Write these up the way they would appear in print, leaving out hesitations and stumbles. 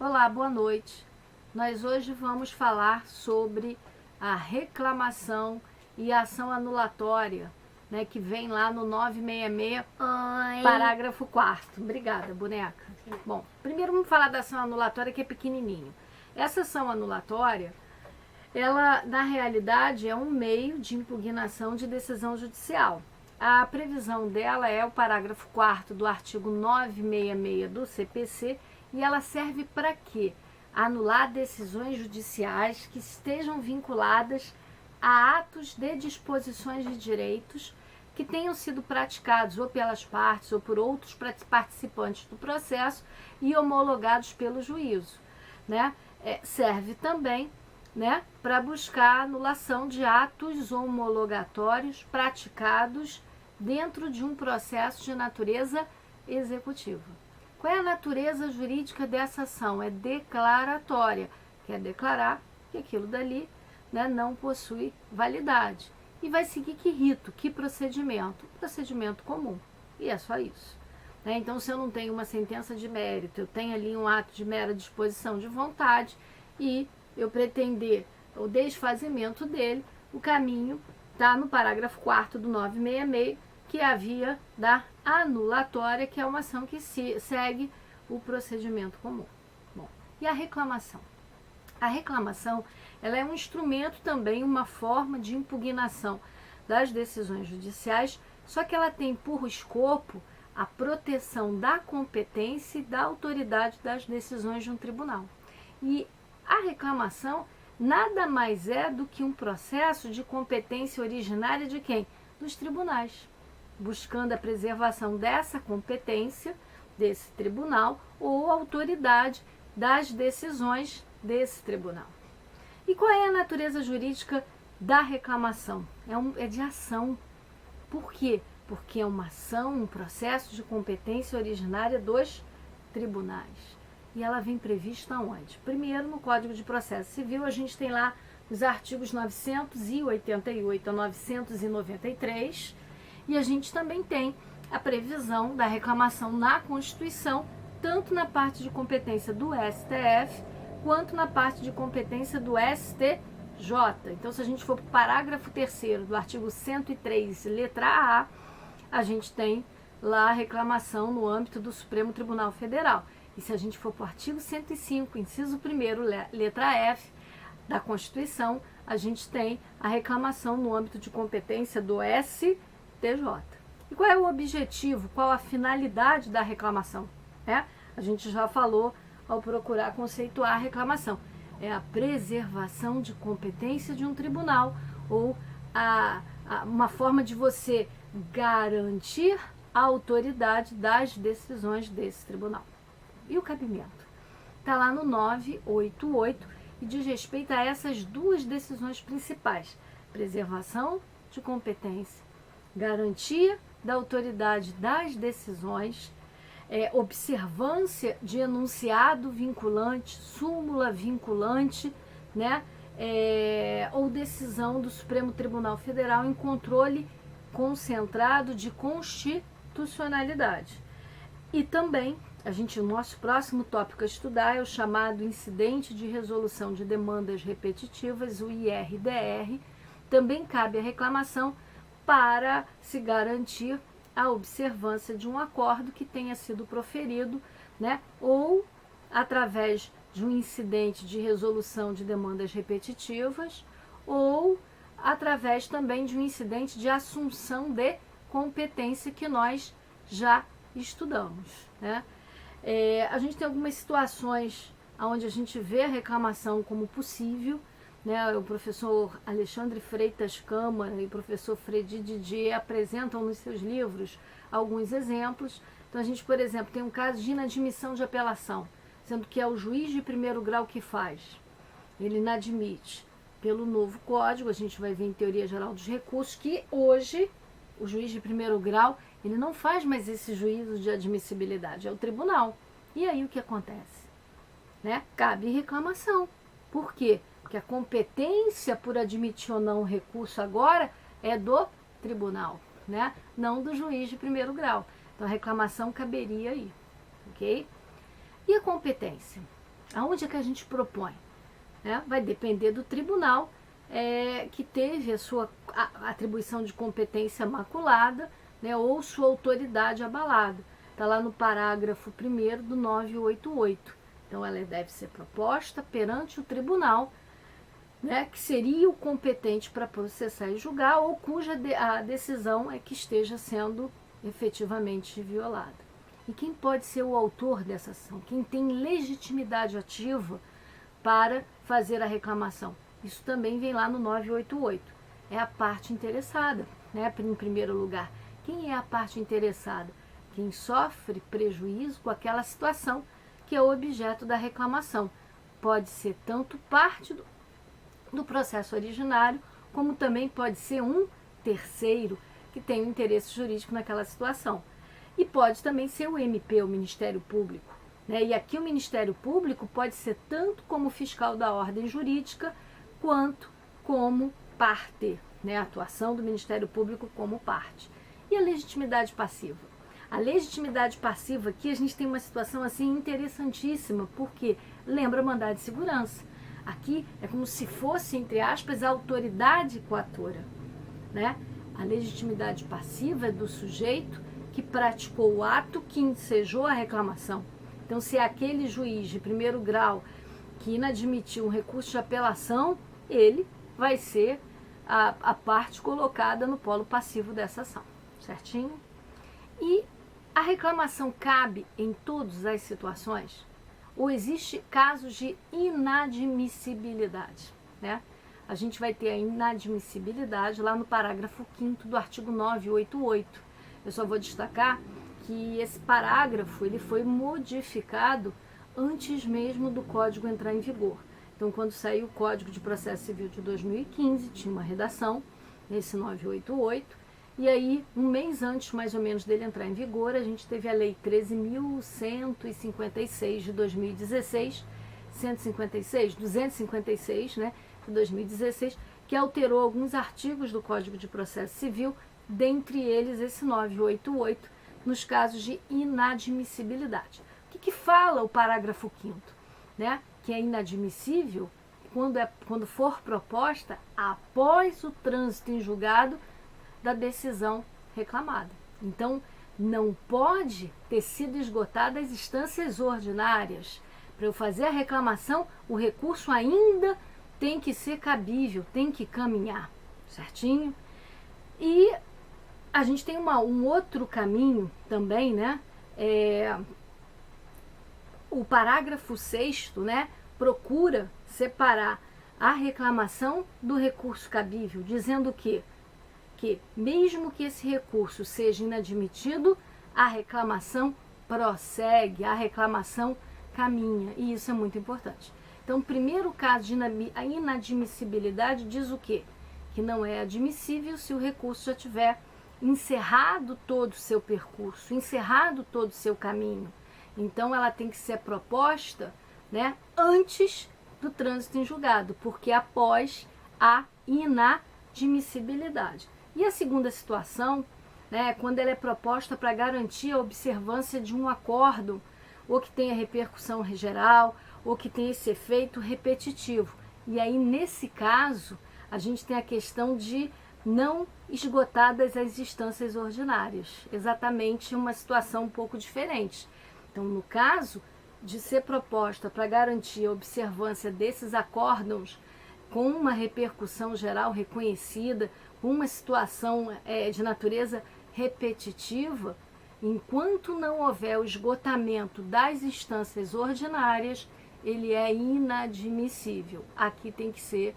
Olá, boa noite. Nós hoje vamos falar sobre a reclamação e a ação anulatória, né, que vem lá no 966, Oi. parágrafo 4º. Obrigada, boneca. Bom, primeiro vamos falar da ação anulatória, que é pequenininho. Essa ação anulatória, ela, na realidade, é um meio de impugnação de decisão judicial. A previsão dela é o parágrafo 4º do artigo 966 do CPC, e ela serve para quê? Anular decisões judiciais que estejam vinculadas a atos de disposições de direitos que tenham sido praticados ou pelas partes ou por outros participantes do processo e homologados pelo juízo, né? Serve também, né, para buscar a anulação de atos homologatórios praticados dentro de um processo de natureza executiva. Qual é a natureza jurídica dessa ação? É declaratória, quer declarar que aquilo dali, né, não possui validade. E vai seguir que rito, que procedimento? Procedimento comum. E é só isso. Né? Então, se eu não tenho uma sentença de mérito, eu tenho ali um ato de mera disposição de vontade e eu pretender o desfazimento dele, o caminho está no parágrafo 4º do 966, que é a via da anulatória, que é uma ação que segue o procedimento comum. Bom, e a reclamação? A reclamação, ela é um instrumento também, uma forma de impugnação das decisões judiciais, só que ela tem por escopo a proteção da competência e da autoridade das decisões de um tribunal. E a reclamação nada mais é do que um processo de competência originária de quem? Dos tribunais, buscando a preservação dessa competência, desse tribunal, ou autoridade das decisões desse tribunal. E qual é a natureza jurídica da reclamação? É de ação. Por quê? Porque é uma ação, um processo de competência originária dos tribunais. E ela vem prevista onde? Primeiro, no Código de Processo Civil, a gente tem lá os artigos 988 a 993, e a gente também tem a previsão da reclamação na Constituição, tanto na parte de competência do STF, quanto na parte de competência do STJ. Então, se a gente for para o parágrafo 3º do artigo 103, letra A, a gente tem lá a reclamação no âmbito do Supremo Tribunal Federal. E se a gente for para o artigo 105, inciso 1º, letra F, da Constituição, a gente tem a reclamação no âmbito de competência do STJ. E qual é o objetivo, qual a finalidade da reclamação? A gente já falou ao procurar conceituar a reclamação. É a preservação de competência de um tribunal, ou uma forma de você garantir a autoridade das decisões desse tribunal. E o cabimento? Está lá no 988 e diz respeito a essas duas decisões principais: preservação de competência, garantia da autoridade das decisões, observância de enunciado vinculante, súmula vinculante, né, ou decisão do Supremo Tribunal Federal em controle concentrado de constitucionalidade. E também, o nosso próximo tópico a estudar é o chamado incidente de resolução de demandas repetitivas, o IRDR. Também cabe a reclamação para se garantir a observância de um acordo que tenha sido proferido, né, ou através de um incidente de resolução de demandas repetitivas, ou através também de um incidente de assunção de competência que nós já estudamos, né? A gente tem algumas situações onde a gente vê a reclamação como possível, né? O professor Alexandre Freitas Câmara e o professor Fredi Didier apresentam nos seus livros alguns exemplos. Então, a gente, por exemplo, tem um caso de inadmissão de apelação, sendo que é o juiz de primeiro grau que faz. Ele inadmite. Pelo novo código, a gente vai ver em Teoria Geral dos Recursos que hoje o juiz de primeiro grau, ele não faz mais esse juízo de admissibilidade, é o tribunal. E aí o que acontece? Né? Cabe reclamação. Por quê? Porque a competência por admitir ou não o recurso agora é do tribunal, né? Não do juiz de primeiro grau. Então a reclamação caberia aí, ok? E a competência? Aonde é que a gente propõe? Vai depender do tribunal que teve a sua atribuição de competência maculada, né, ou sua autoridade abalada. Está lá no parágrafo 1º do 988. Então, ela deve ser proposta perante o tribunal, né, que seria o competente para processar e julgar, ou cuja a decisão é que esteja sendo efetivamente violada. E quem pode ser o autor dessa ação? Quem tem legitimidade ativa para fazer a reclamação? Isso também vem lá no 988. É a parte interessada, né? Em primeiro lugar. Quem é a parte interessada? Quem sofre prejuízo com aquela situação que é o objeto da reclamação. Pode ser tanto parte do processo originário, como também pode ser um terceiro que tem um interesse jurídico naquela situação. E pode também ser o MP, o Ministério Público, né? E aqui o Ministério Público pode ser tanto como fiscal da ordem jurídica, quanto como parte, né? A atuação do Ministério Público como parte. E a legitimidade passiva? A legitimidade passiva aqui a gente tem uma situação assim interessantíssima, porque lembra mandado de segurança. Aqui é como se fosse, entre aspas, a autoridade coatora, né? A legitimidade passiva é do sujeito que praticou o ato que ensejou a reclamação. Então, se é aquele juiz de primeiro grau que inadmitiu um recurso de apelação, ele vai ser a parte colocada no polo passivo dessa ação, certinho? E a reclamação cabe em todas as situações? Ou existe casos de inadmissibilidade, né? A gente vai ter a inadmissibilidade lá no parágrafo 5º do artigo 988. Eu só vou destacar que esse parágrafo ele foi modificado antes mesmo do Código entrar em vigor. Então, quando saiu o Código de Processo Civil de 2015, tinha uma redação, esse 988, e aí, um mês antes, mais ou menos, dele entrar em vigor, a gente teve a Lei 13.156 de 2016, 256, né, de 2016, que alterou alguns artigos do Código de Processo Civil, dentre eles esse 988, nos casos de inadmissibilidade. O que fala o parágrafo 5º? Né? Que é inadmissível quando for proposta após o trânsito em julgado da decisão reclamada. Então, não pode ter sido esgotada as instâncias ordinárias. Para eu fazer a reclamação, o recurso ainda tem que ser cabível, tem que caminhar, certinho? E a gente tem um outro caminho também, né? O parágrafo 6º, né, procura separar a reclamação do recurso cabível, dizendo que mesmo que esse recurso seja inadmitido, a reclamação prossegue, a reclamação caminha, e isso é muito importante. Então, o primeiro caso de inadmissibilidade diz o quê? Que não é admissível se o recurso já tiver encerrado todo o seu percurso, encerrado todo o seu caminho. Então, ela tem que ser proposta, né, antes do trânsito em julgado, porque após a inadmissibilidade. E a segunda situação, né, quando ela é proposta para garantir a observância de um acórdão, ou que tenha repercussão geral, ou que tenha esse efeito repetitivo. E aí, nesse caso, a gente tem a questão de não esgotadas as instâncias ordinárias. Exatamente uma situação um pouco diferente. Então, no caso de ser proposta para garantir a observância desses acórdãos com uma repercussão geral reconhecida, com uma situação de natureza repetitiva, enquanto não houver o esgotamento das instâncias ordinárias, ele é inadmissível. Aqui tem que ser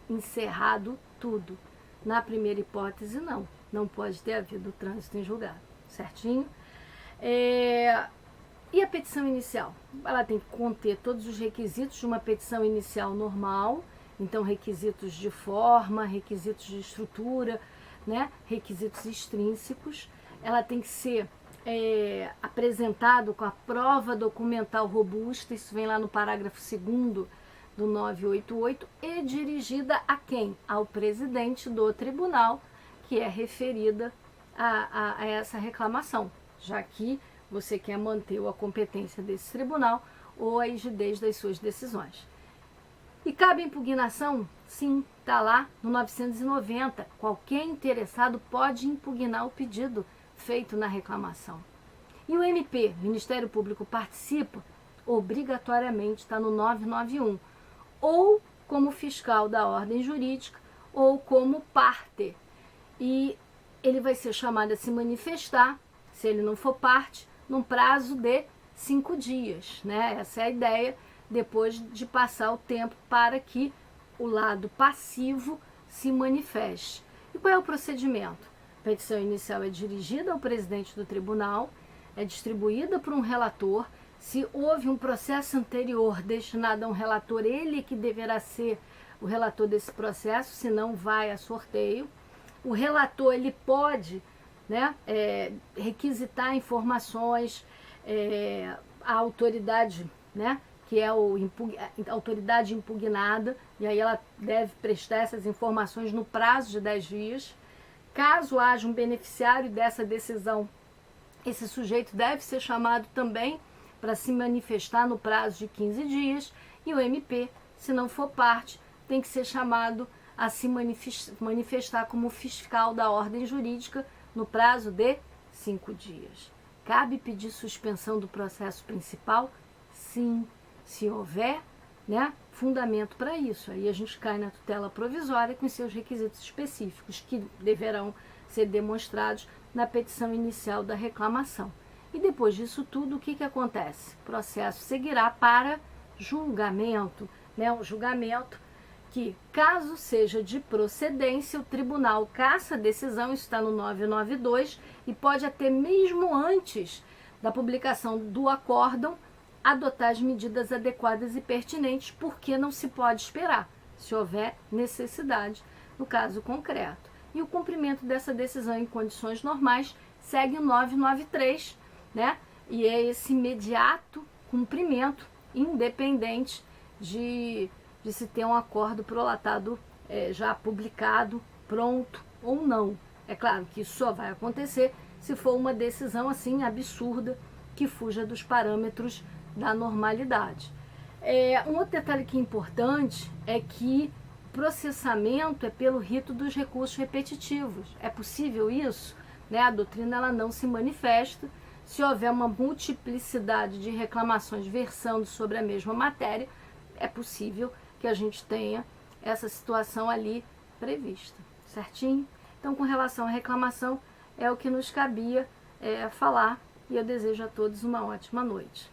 encerrado tudo. Na primeira hipótese, não pode ter havido trânsito em julgado, certinho? E a petição inicial? Ela tem que conter todos os requisitos de uma petição inicial normal, então requisitos de forma, requisitos de estrutura, né? Requisitos extrínsecos. Ela tem que ser apresentado com a prova documental robusta, isso vem lá no parágrafo 2º do 988, e dirigida a quem? Ao presidente do tribunal, que é referida a essa reclamação, já que você quer manter a competência desse tribunal ou a rigidez das suas decisões. E cabe impugnação? Sim, está lá no 990. Qualquer interessado pode impugnar o pedido feito na reclamação. E o MP, Ministério Público, participa? Obrigatoriamente está no 991. Ou como fiscal da ordem jurídica, ou como parte. E ele vai ser chamado a se manifestar, se ele não for parte, num prazo de 5 dias, né? Essa é a ideia, depois de passar o tempo para que o lado passivo se manifeste. E qual é o procedimento? A petição inicial é dirigida ao presidente do tribunal, é distribuída por um relator. Se houve um processo anterior destinado a um relator, ele que deverá ser o relator desse processo, senão vai a sorteio. O relator ele pode, né, requisitar informações, a autoridade, né, que é a autoridade impugnada, e aí ela deve prestar essas informações no prazo de 10 dias. Caso haja um beneficiário dessa decisão, esse sujeito deve ser chamado também para se manifestar no prazo de 15 dias, e o MP, se não for parte, tem que ser chamado a se manifestar como fiscal da ordem jurídica no prazo de 5 dias. Cabe pedir suspensão do processo principal? Sim, se houver, né, fundamento para isso. Aí a gente cai na tutela provisória com seus requisitos específicos, que deverão ser demonstrados na petição inicial da reclamação. E depois disso tudo, o que acontece? O processo seguirá para julgamento, né, um julgamento que, caso seja de procedência, o tribunal caça a decisão, isso está no 992, e pode até mesmo antes da publicação do acórdão, adotar as medidas adequadas e pertinentes, porque não se pode esperar, se houver necessidade, no caso concreto. E o cumprimento dessa decisão em condições normais segue o 993, né? E é esse imediato cumprimento, independente de se ter um acordo prolatado já publicado, pronto ou não. É claro que isso só vai acontecer se for uma decisão assim absurda, que fuja dos parâmetros da normalidade. Um outro detalhe que é importante é que o processamento é pelo rito dos recursos repetitivos. É possível isso? Né? A doutrina ela não se manifesta se houver uma multiplicidade de reclamações versando sobre a mesma matéria. É possível que a gente tenha essa situação ali prevista, certinho? Então, com relação à reclamação, é o que nos cabia falar, e eu desejo a todos uma ótima noite.